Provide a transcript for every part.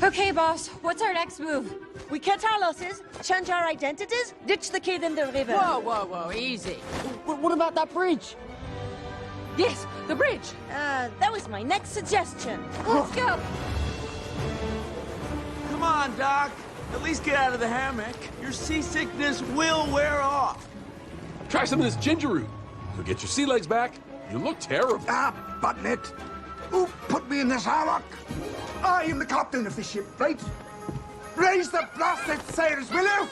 Okay, boss. What's our next move? We cut our losses, change our identities, ditch the kid in the river. Whoa, whoa, whoa, easy. What about that bridge? Yes, the bridge. That was my next suggestion. Let's go. Come on, Doc. At least get out of the hammock. Your seasickness will wear off. Try some of this ginger root. You'll get your sea legs back. You look terrible. Ah, button it. Who put me in this hammock? I am the captain of the ship, right? Raise the blasted sails, will you?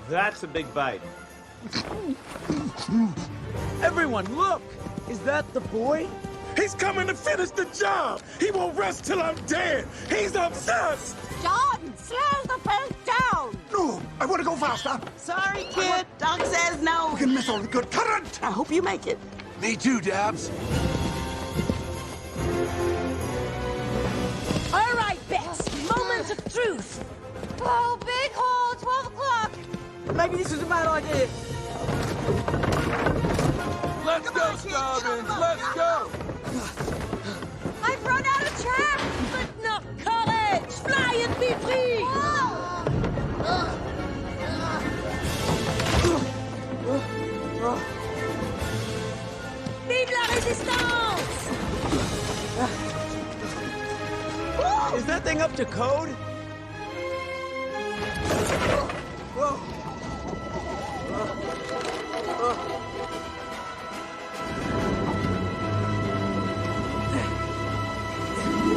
That's a big bite. Everyone, look! Is that the boy? He's coming to finish the job. He won't rest till I'm dead. He's obsessed. John, slow the boat down. No, I want to go faster. Sorry, kid. Doc says no. We can miss all the good current. I hope you make it. Me too, Dabs. All right, Bess. Moment of truth. Oh, big hole, 12 o'clock. Maybe this is a bad idea. Let's go, Stubbins. Let's go. I've run out of track. But not courage. Fly and be free. Vive la résistance! Is that thing up to code?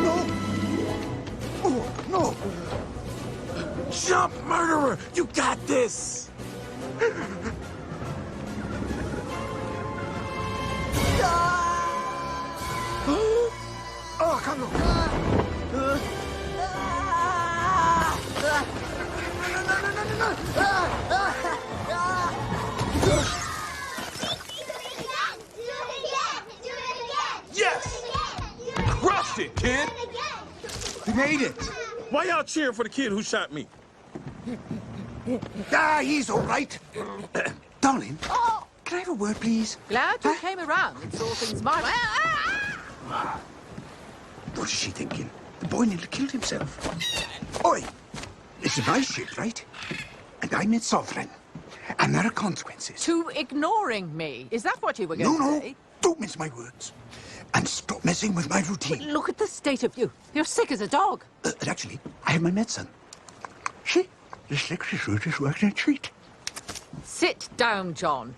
No. Oh, no. Jump, murderer. You got this. Oh, come on. Yes! Crushed it, kid! We made it. Why y'all cheering for the kid who shot me? Ah, he's all right. Darling, can I have a word, please? Glad you came around and saw things my way. What is she thinking? The boy nearly killed himself. Oi! It's a nice ship, right? And I'm its sovereign. And there are consequences. To ignoring me. Is that what you were going to say? No. Don't mince my words. And stop messing with my routine. Look at the state of you. You're sick as a dog. Actually, I have my medicine. See? This liquid root is working a treat. Sit down, John.